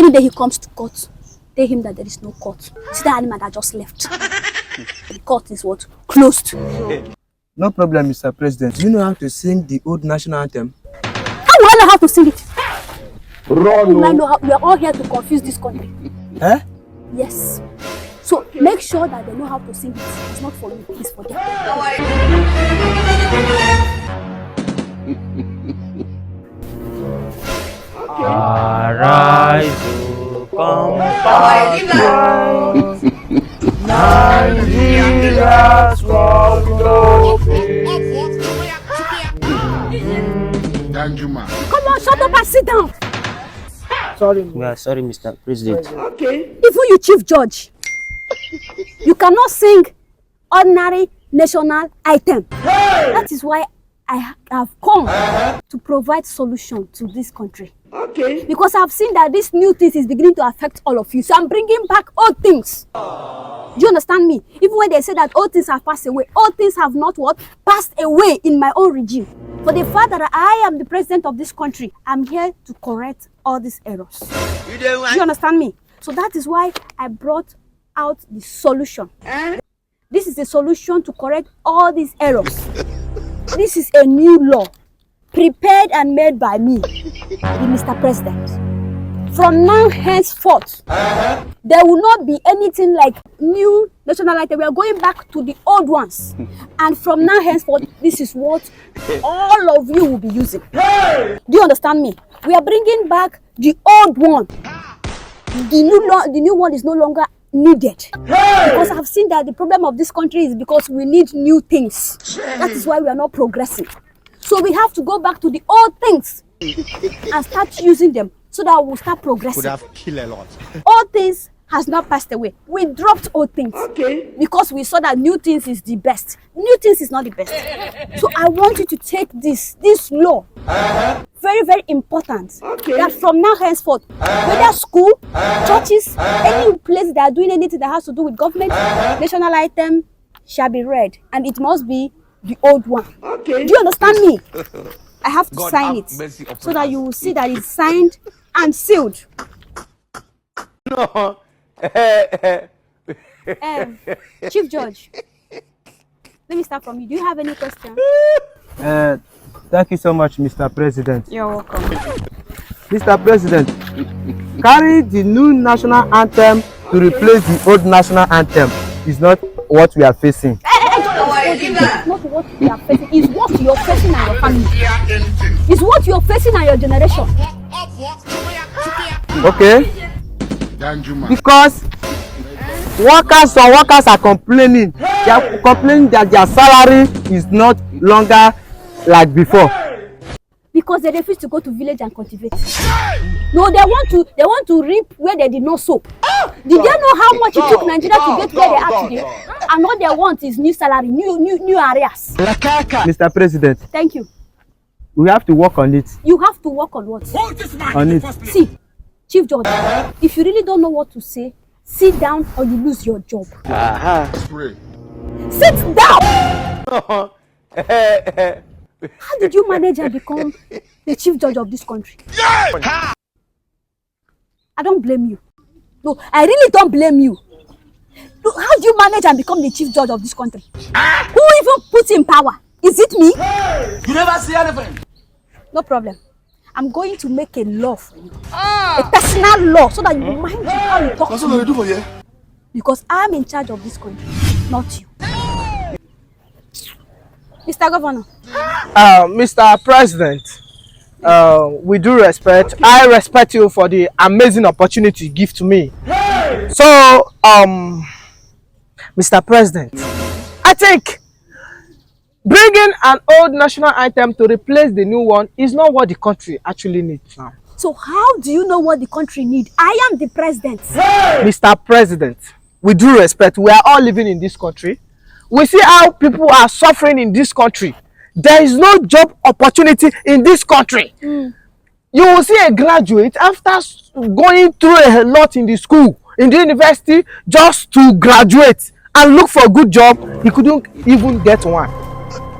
Any day he comes to court, tell him that there is no court. See that animal that just left. The court is what? Closed. No problem, Mr. President. Do you know how to sing the old national anthem? How will I know how to sing it? Run. I know how, we are all here to confuse this country. Eh? Yes. So make sure that they know how to sing it. It's not for me, it's for them. Arise, compatriot, Nigeria's war will Come on, shut up and sit down. Sorry. We are sorry, Mr. President. Okay. Even you, Chief Judge, you cannot sing ordinary national item. That is why I have come to provide solution to this country. Okay. Because I've seen that this new things is beginning to affect all of you. So I'm bringing back old things. Do you understand me? Even when they say that old things have passed away, old things have not what? Passed away in my own regime. For the fact that I am the president of this country, I'm here to correct all these errors. Do you understand me? So that is why I brought out the solution. This is a solution to correct all these errors. This is a new law, prepared and made by me, the Mr. President. From now henceforth, there will not be anything like new national item. We are going back to the old ones. And from now henceforth, this is what all of you will be using. Do you understand me? We are bringing back the old one. The new one is no longer needed. Because I've seen that the problem of this country is because we need new things. That is why we are not progressing. So we have to go back to the old things and start using them so that we'll start progressing. Could have killed a lot. Old things has not passed away. We dropped old things because we saw that new things is the best. New things is not the best. So I want you to take this law, very, very important, that from now henceforth, whether school, churches, any place that are doing anything that has to do with government, national item shall be read, and it must be the old one. Do you understand me? I have to sign it so that you will see that it's signed and sealed. No. Chief Judge, let me start from you. Do you have any questions? Thank you so much, Mr. President. You're welcome. Mr. President, carry the new national anthem to replace the old national anthem is not what we are facing. It's not what we are facing. It's what you're facing and your family. It's what you're facing and your generation. Okay? Because workers are complaining. They are complaining that their salary is not longer like before. Because they refuse to go to village and cultivate. No, they want to reap where they did not sow. Did they know how much it took Nigeria to get where they are today? And all they want is new salary, new areas. Mr. President. Thank you. We have to work on it. You have to work on what? On it. See, Chief Judge, if you really don't know what to say, sit down or you lose your job. Sit down! How did you manage and become the Chief Judge of this country? I don't blame you. No, I really don't blame you. Look, how do you manage and become the Chief Judge of this country? Who even put you in power? Is it me? You never see anything. No problem. I'm going to make a law for you. A personal law so that you mind how you talk to me. Because I'm in charge of this country, not you. Mr. Governor. Mr. President, with due respect, I respect you for the amazing opportunity you give to me. So, Mr. President, I think bringing an old national item to replace the new one is not what the country actually needs now. So how do you know what the country needs? I am the president. Mr. President, with due respect, we are all living in this country. We see how people are suffering in this country. There is no job opportunity in this country. You will see a graduate after going through a lot in the school, in the university, just to graduate and look for a good job. He couldn't even get one.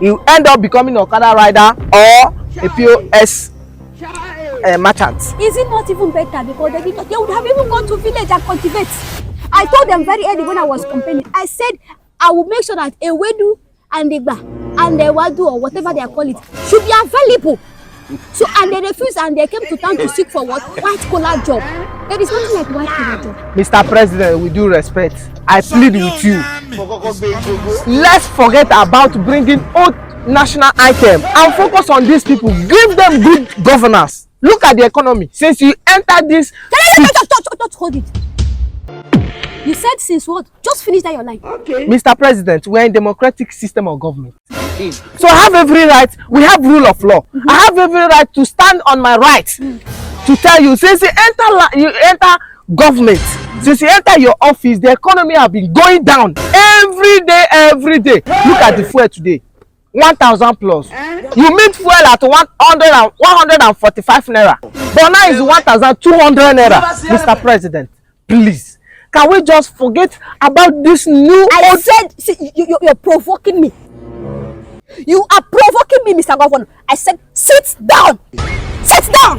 He will end up becoming an Okada rider or a POS merchants. Is it not even better? Because they would have even gone to village and cultivate. I told them very early when I was complaining. I said I will make sure that Ewedu and Igba and Ewadu or whatever they call it should be available. So and they refused and they came to town to seek for what? White collar job. There is nothing like white collar job. Mr. President, with due respect, I plead with you. Let's forget about bringing old national item and focus on these people. Give them good governance. Look at the economy. Since you entered this... Don't hold it. You said since what? Just finish that your line. Okay. Mr. President, we are in democratic system of government. So I have every right, we have rule of law. I have every right to stand on my right to tell you, since you enter government, since you enter your office, the economy has been going down every day. Look at the fuel today, 1,000 plus. You meet fuel at 145 naira, but now it's 1,200 naira. Mr. President, please, can we just forget about this new... I said, see, you're provoking me. You are provoking me, Mr. Governor. I said, sit down. Sit down.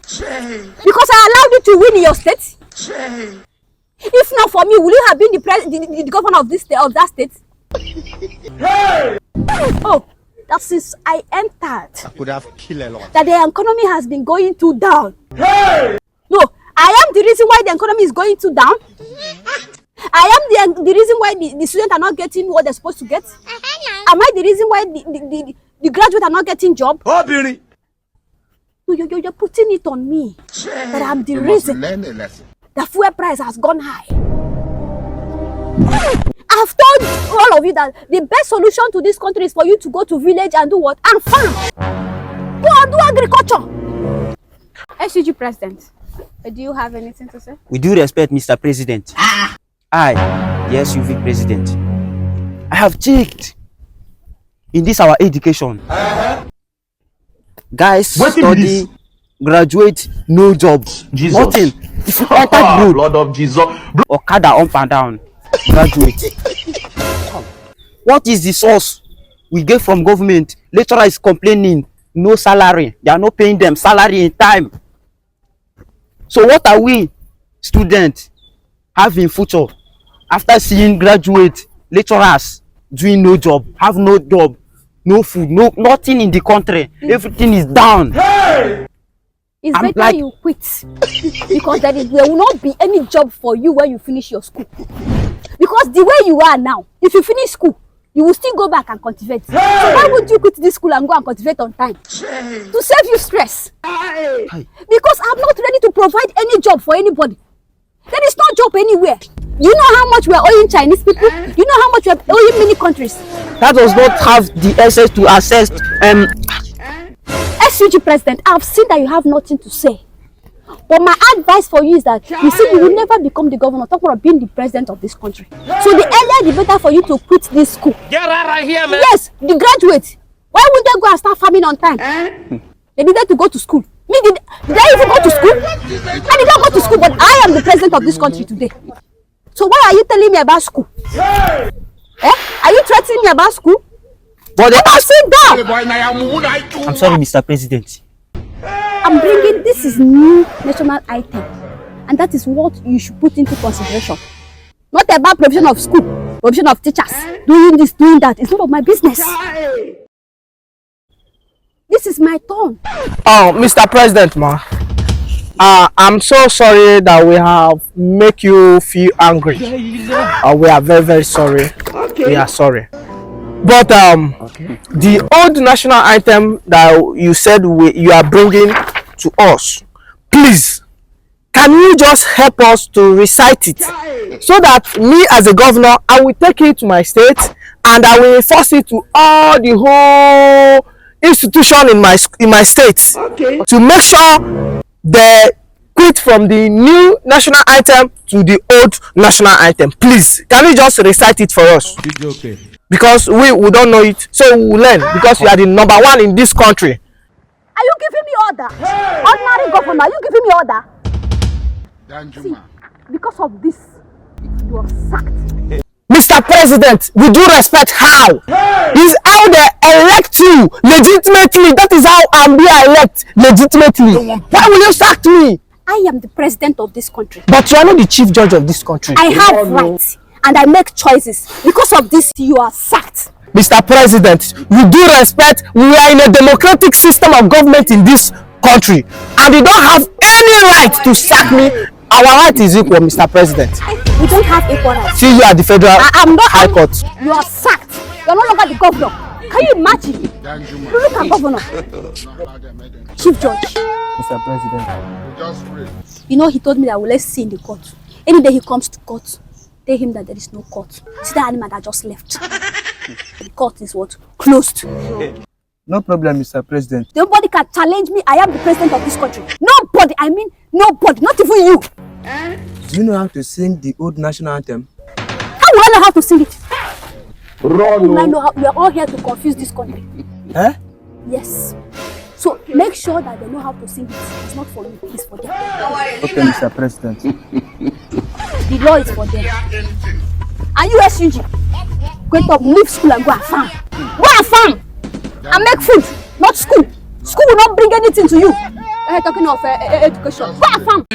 Because I allowed you to win in your state. If not for me, will you have been the governor of this state, of that state? Oh, that since I entered, I could have killed a lot. that the economy has been going too down. No, I am the reason why the economy is going too down. I am the reason why the students are not getting what they're supposed to get. Am I the reason why the graduates are not getting job? Oh, Billy. No, you're putting it on me. That I'm the reason the fuel price has gone high. I've told all of you that the best solution to this country is for you to go to village and do what? And farm. Go and do agriculture. SUG President, do you have anything to say? With due respect, Mr. President, I, the SUV President, I have checked in this our education. Guys study, graduate, no job, Jesus. nothing. If you enter the road, Lord of Jesus. Okada up and down, graduate. What is the source we get from government? Lecturer is complaining, no salary. They are not paying them salary in time. So what are we, students, having future after seeing graduate lecturers doing no job, have no job, no food, nothing in the country? Everything is down. It's better like, you quit because there will not be any job for you when you finish your school. Because the way you are now, if you finish school, you will still go back and cultivate. So why would you quit this school and go and cultivate on time? To save you stress. Because I'm not ready to provide any job for anybody. There is no job anywhere. You know how much we are owing Chinese people? You know how much we are owing many countries? That does not have the access to assess. SUG President, I've seen that you have nothing to say. But my advice for you is that you see, you will never become the governor. Talk about being the president of this country. So the earlier the better for you to quit this school. Get out of here, man. Yes, the graduate. Why would they go and start farming on time? They needed to go to school. Me, did I even go to school? I did not go to school, but I am the president of this country today. So why are you telling me about school? Eh? Are you threatening me about school? But sit down. I'm sorry, Mr. President. I'm bringing, this is new national item, and that is what you should put into consideration. Not about provision of school, provision of teachers, doing this, doing that. It's none of my business. This is my turn. Oh, Mr. President, ma. I'm so sorry that we have make you feel angry. We are very, very sorry. Okay. We are sorry. But the old national item that you said you are bringing to us, please, can you just help us to recite it so that me as a governor, I will take it to my state and I will enforce it to all the whole institution in my state, to make sure they quit from the new national item to the old national item. Please, can you just recite it for us? Okay. Because we don't know it, so we will learn, because you are the #1 in this country. Are you giving me order? Ordinary governor, are you giving me order? See, because of this, you are sacked. Mr. Mr. President, with due respect, how? Is how they elect you legitimately. That is how I'm being elected legitimately. Why will you sack me? I am the president of this country. But you are not the chief judge of this country. I have rights and I make choices. Because of this, you are sacked. Mr. President, with due respect, we are in a democratic system of government in this country, and you don't have any right to sack me. Our right is equal, Mr. President. We don't have equal rights. See you at the Federal High Court. You are sacked. You are no longer the governor. Can you imagine? You look at governor. Chief Judge. Mr. President. You know, he told me that let's see in the court. Any day he comes to court, tell him that there is no court. See that animal that just left. The court is what? Closed. No problem, Mr. President. Nobody can challenge me. I am the president of this country. Nobody. I mean, nobody. Not even you. Do you know how to sing the old national anthem? How will I know how to sing it? How will I know how? We are all here to confuse this country. Eh? Yes. So make sure that they know how to sing it. It's not for me. It's for them. Okay, Mr. President. The law is for them. And you, SUG, go to leave school and go and farm. Go and farm and make food, not school. School will not bring anything to you. We're talking of education. Go and farm.